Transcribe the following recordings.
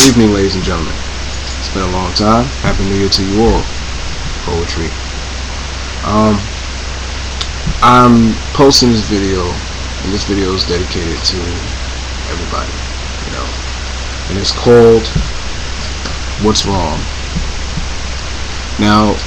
evening, ladies and gentlemen. It's been a long time. Happy New Year to you all. Poetry. I'm posting this video, and this video is dedicated to everybody, and it's called What's Wrong. Now,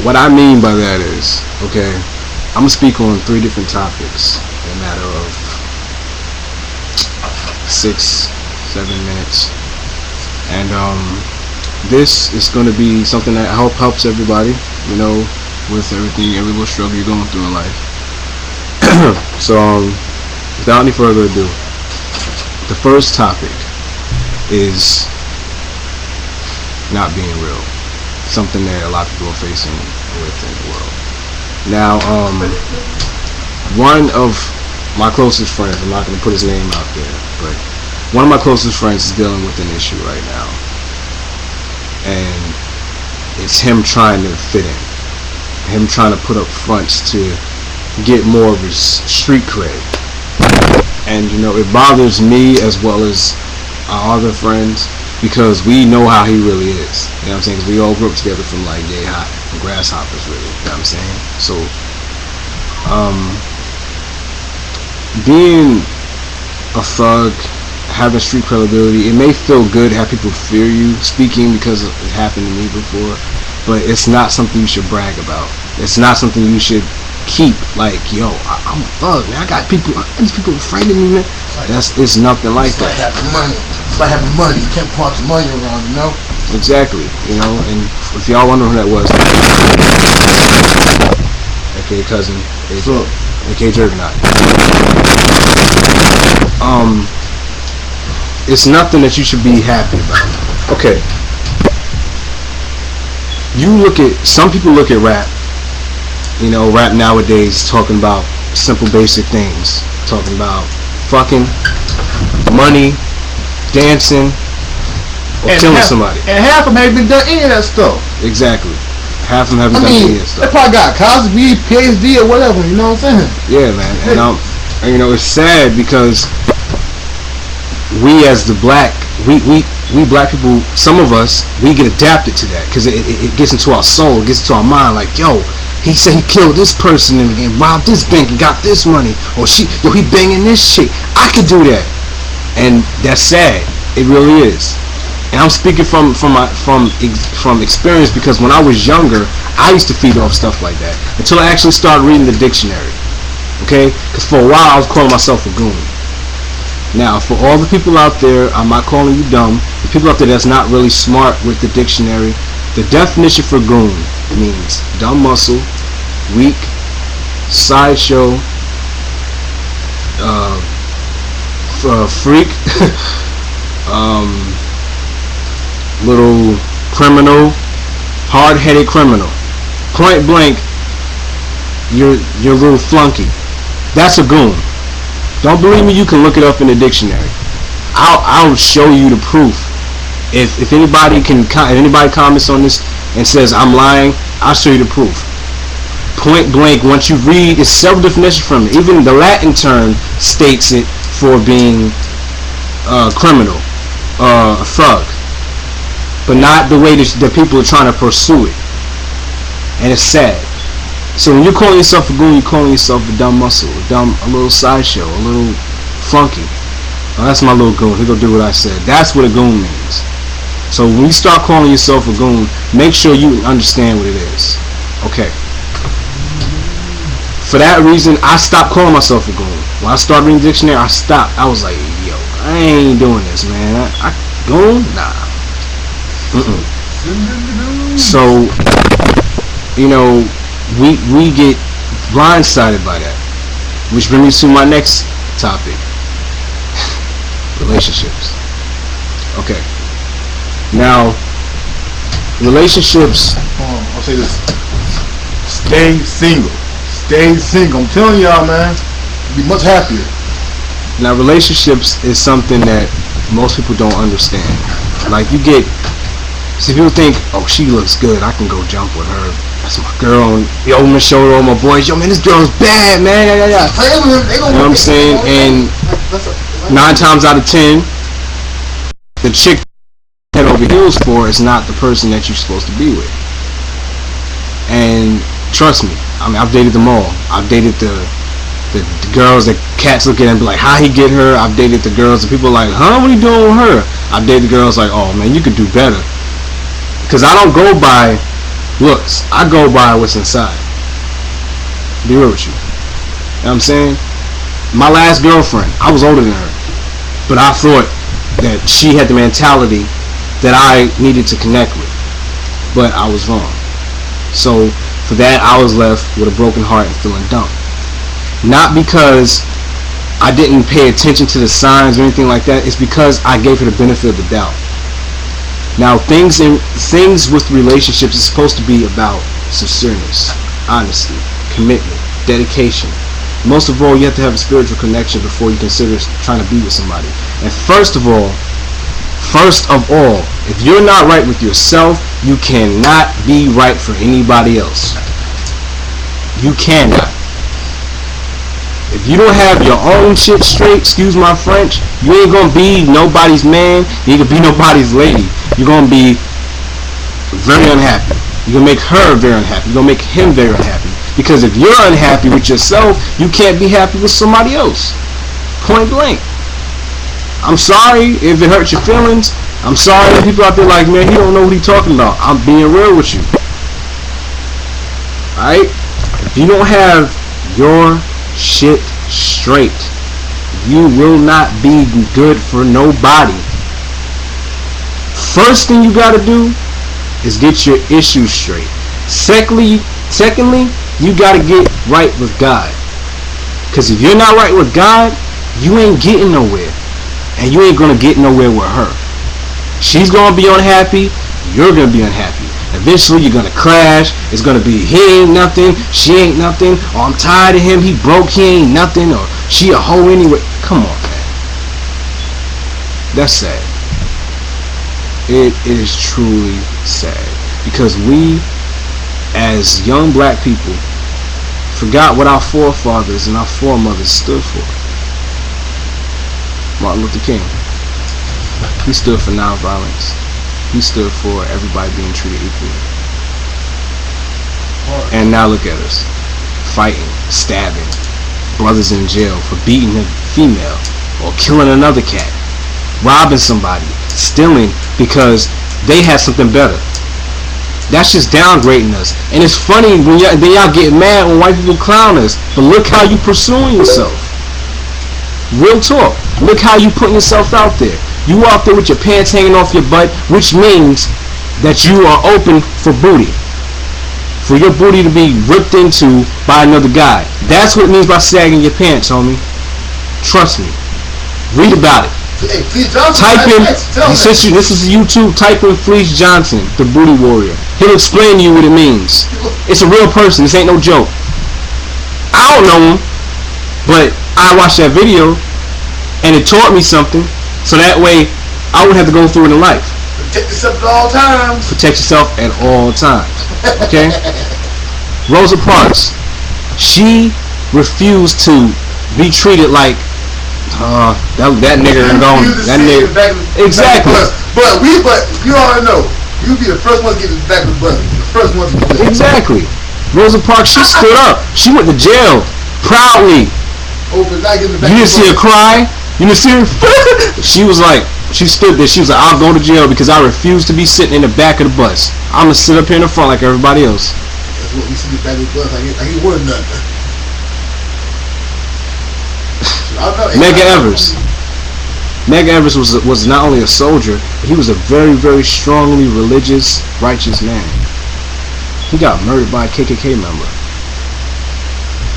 what I mean by that is, I'm going to speak on 3 different topics in a matter of 6-7 minutes, and this is going to be something that helps everybody, with everything, every little struggle you're going through in life. So without any further ado, the first topic is not being real, something that a lot of people are facing with in the world. Now, one of my closest friends, I'm not going to put his name out there, but one of my closest friends is dealing with an issue right now, and it's him trying to fit in, him trying to put up fronts to get more of his street cred. And it bothers me as well as our other friends, because we know how he really is. You know what I'm saying? 'Cause we all grew up together from like yay high, from grasshoppers, really. You know what I'm saying? So being a thug, having street credibility, it may feel good to have people fear you speaking because it happened to me before, but it's not something you should brag about. It's not something you should keep like, yo, I'm a thug, man. I got these people afraid of me, man. It's nothing like that. It's like having money. You can't pass the money around, Exactly, and if y'all wonder who that was, aka cousin, aka Juggernaut. It's nothing that you should be happy about. Okay. Some people look at rap, rap nowadays talking about simple basic things, talking about fucking, money, dancing, or killing somebody. And half of them haven't done any of that stuff. Exactly. Half of them haven't done any of that stuff. They probably got Cosby, PhD, or whatever, you know what I'm saying? Yeah, man. And it's sad because we as the we black people, some of us, we get adapted to that because it gets into our soul, it gets into our mind, like, yo, he said he killed this person and robbed this bank and got this money, or he banging this chick. I could do that, and that's sad. It really is. And I'm speaking from experience, because when I was younger, I used to feed off stuff like that until I actually started reading the dictionary. Because for a while I was calling myself a goon. Now, for all the people out there, I'm not calling you dumb. The people out there that's not really smart with the dictionary, the definition for goon means dumb muscle, weak, sideshow, freak, little criminal, hard-headed criminal. Point blank, you're a little flunky. That's a goon. Don't believe me? You can look it up in the dictionary. I'll show you the proof. If anybody comments on this and says I'm lying, I'll show you the proof. Point blank. Once you read, it's several definitions from it. Even the Latin term states it for being criminal, a thug, but not the way that people are trying to pursue it. And it's sad. So when you're calling yourself a goon, you're calling yourself a dumb muscle, a little sideshow, a little flunky. Oh, that's my little goon. He'll go do what I said. That's what a goon means. So when you start calling yourself a goon, make sure you understand what it is. Okay. For that reason, I stopped calling myself a goon. When I started reading the dictionary, I stopped. I was like, yo, I ain't doing this, man. I goon? Nah. So, we get blindsided by that, which brings me to my next topic. Relationships. Okay. Now, relationships. I'll say this. Stay single. Stay single. I'm telling y'all, man. You'll be much happier. Now, relationships is something that most people don't understand. Like, see, people think, oh, she looks good, I can go jump with her. That's my girl. And yo, I'm gonna show her all my boys. Yo, man, this girl's bad, man. Yeah. You know what I'm saying? And 9 times out of 10, the chick head over heels for is not the person that you're supposed to be with. And trust me, I mean, I've dated them all. I've dated the girls that cats look at and be like, how he get her? I've dated the girls that people are like, huh, what are you doing with her? I've dated girls like, oh man, you could do better. Because I don't go by looks, I go by what's inside. Be real with you. You know what I'm saying? My last girlfriend, I was older than her, but I thought that she had the mentality that I needed to connect with, but I was wrong. So for that, I was left with a broken heart and feeling dumb. Not because I didn't pay attention to the signs or anything like that. It's because I gave her the benefit of the doubt. Now, things with relationships is supposed to be about sincereness, honesty, commitment, dedication. Most of all, you have to have a spiritual connection before you consider trying to be with somebody. And first of all, if you're not right with yourself, you cannot be right for anybody else. You cannot. If you don't have your own shit straight, excuse my French, you ain't gonna be nobody's man, you ain't gonna be nobody's lady. You're gonna be very unhappy. You're gonna make her very unhappy. You're gonna make him very unhappy. Because if you're unhappy with yourself, you can't be happy with somebody else. Point blank. I'm sorry if it hurts your feelings. I'm sorry that people out there like, man, he don't know what he's talking about. I'm being real with you. Alright? If you don't have your shit straight, you will not be good for nobody. First thing you gotta do is get your issues straight. Secondly, you gotta get right with God. Because if you're not right with God, you ain't getting nowhere. And you ain't gonna get nowhere with her. She's gonna be unhappy, you're gonna be unhappy. Eventually you're gonna clash. It's gonna be he ain't nothing, she ain't nothing, or I'm tired of him, he broke, he ain't nothing, or she a hoe anyway. Come on, man. That's sad. It is truly sad. Because we, as young black people, forgot what our forefathers and our foremothers stood for. Martin Luther King. He stood for nonviolence. He stood for everybody being treated equally. And now look at us. Fighting, stabbing, brothers in jail for beating a female or killing another cat, robbing somebody, stealing because they had something better. That's just downgrading us. And it's funny when y'all get mad when white people clown us. But look how you pursuing yourself. Real talk. Look how you putting yourself out there. You out there with your pants hanging off your butt, which means that you are open for booty. For your booty to be ripped into by another guy. That's what it means by sagging your pants, homie. Trust me. Read about it. Hey, Fleece Johnson. Type in, this is YouTube, type in Fleece Johnson, the booty warrior. He'll explain to you what it means. It's a real person. This ain't no joke. I don't know him, but I watched that video and it taught me something. So that way, I wouldn't have to go through it in life. Protect yourself at all times. Protect yourself at all times. Okay? Rosa Parks. She refused to be treated like that nigga and gone. That nigga. Exactly. But you already know. You be the first one to get the back of the bus. The first one to do it. Exactly. Rosa Parks, she stood up. She went to jail proudly. You didn't see her cry. You didn't see her. She was like, she stood there. She was like, I'll go to jail because I refuse to be sitting in the back of the bus. I'm gonna sit up here in the front like everybody else. That's what we see in the back of the bus. I ain't worth nothing. Medgar Evers was not only a soldier, but he was a very, very strongly religious, righteous man. He got murdered by a KKK member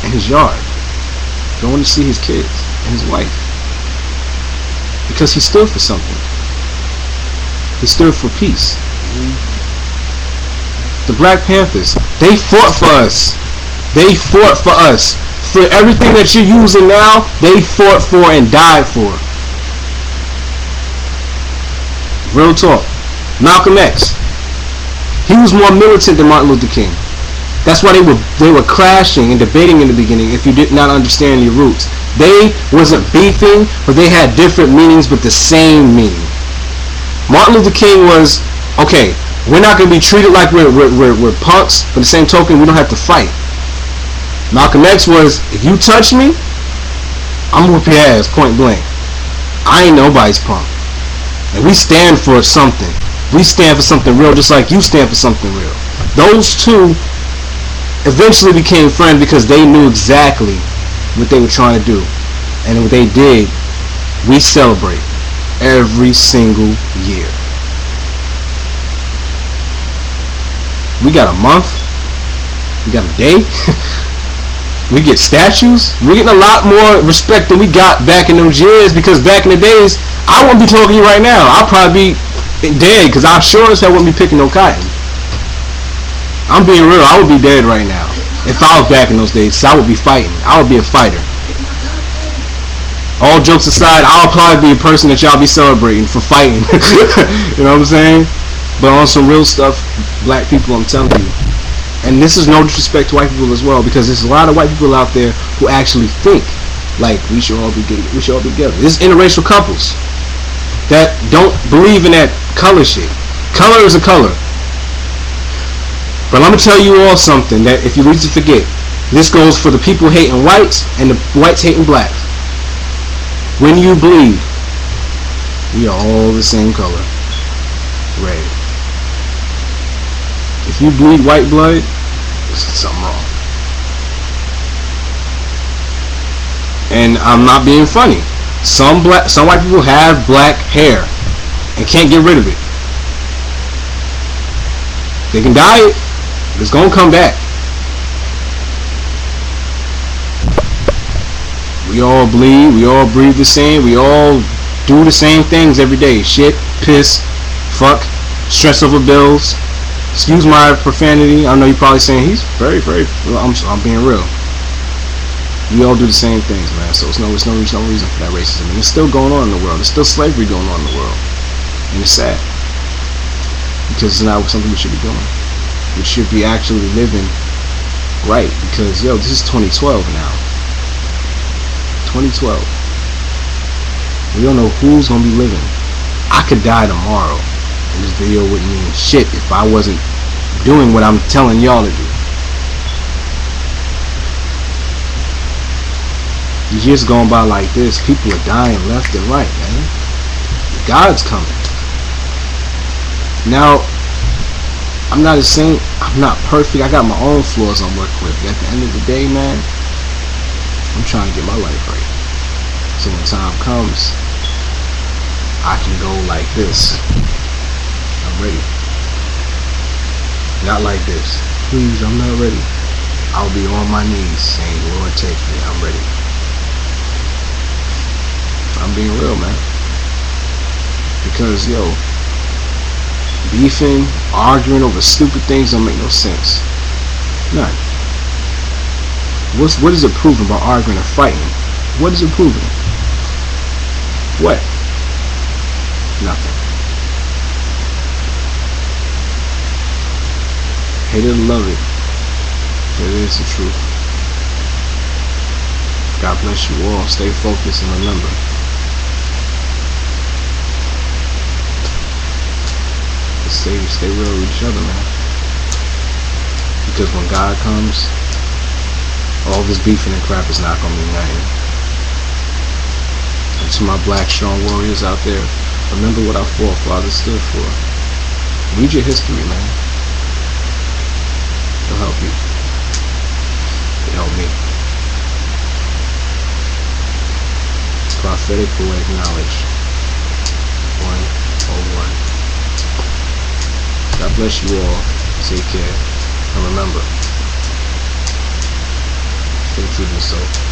in his yard, going to see his kids and his wife. Because he stood for something. He stood for peace. The Black Panthers, they fought for us. They fought for us. For everything that you're using now, they fought for and died for. Real talk. Malcolm X. He was more militant than Martin Luther King. That's why they were clashing and debating in the beginning if you did not understand your roots. They wasn't beefing, but they had different meanings but the same meaning. Martin Luther King was, okay, we're not going to be treated like we're punks, but the same token, we don't have to fight. Malcolm X was, if you touch me, I'm going to whoop your ass, point blank. I ain't nobody's punk. And we stand for something. We stand for something real, just like you stand for something real. Those two eventually became friends because they knew exactly what they were trying to do. And what they did, we celebrate every single year. We got a month. We got a day. We get statues. We're getting a lot more respect than we got back in those years, because back in the days, I wouldn't be talking to you right now. I'll probably be dead, because I sure as hell wouldn't be picking no cotton. I'm being real. I would be dead right now if I was back in those days. So I would be fighting. I would be a fighter. All jokes aside, I'll probably be a person that y'all be celebrating for fighting. You know what I'm saying? But on some real stuff, black people, I'm telling you. And this is no disrespect to white people as well, because there's a lot of white people out there who actually think like we should all be together. There's interracial couples that don't believe in that color shit. Color is a color. But I'm going to tell you all something that if you need to forget, this goes for the people hating whites and the whites hating blacks. When you bleed, we are all the same color. Red. If you bleed white blood, there's something wrong. And I'm not being funny. Some white people have black hair and can't get rid of it. They can dye it, but it's gonna come back. We all bleed, we all breathe the same, we all do the same things every day. Shit, piss, fuck, stress over bills. Excuse my profanity. I know you're probably saying he's very, very. I'm being real. We all do the same things, man. So there's no reason for that racism. And it's still going on in the world. There's still slavery going on in the world, and it's sad because it's not something we should be doing. We should be actually living right, because yo, this is 2012 now. 2012. We don't know who's gonna be living. I could die tomorrow. And this video wouldn't mean shit if I wasn't doing what I'm telling y'all to do. The years going by like this, people are dying left and right, man. God's coming. Now, I'm not a saint. I'm not perfect. I got my own flaws I'm working with. But at the end of the day, man, I'm trying to get my life right. So when time comes, I can go like this. I'm ready. Not like this. Please, I'm not ready. I'll be on my knees saying, Lord, take me. I'm ready. I'm being real, man. Because, yo, beefing, arguing over stupid things don't make no sense. None. What is it proving by arguing or fighting? What is it proving? What? Nothing. Hate it or love it. It is the truth. God bless you all. Stay focused and remember. Stay real with each other, man. Because when God comes, all this beefing and crap is not going to mean nothing. And to my black strong warriors out there, remember what our forefathers stood for. Read your history, man. It'll help you. It'll help me. Prophetic, poetic knowledge. 101. God bless you all. Take care. And remember, stay true to yourself.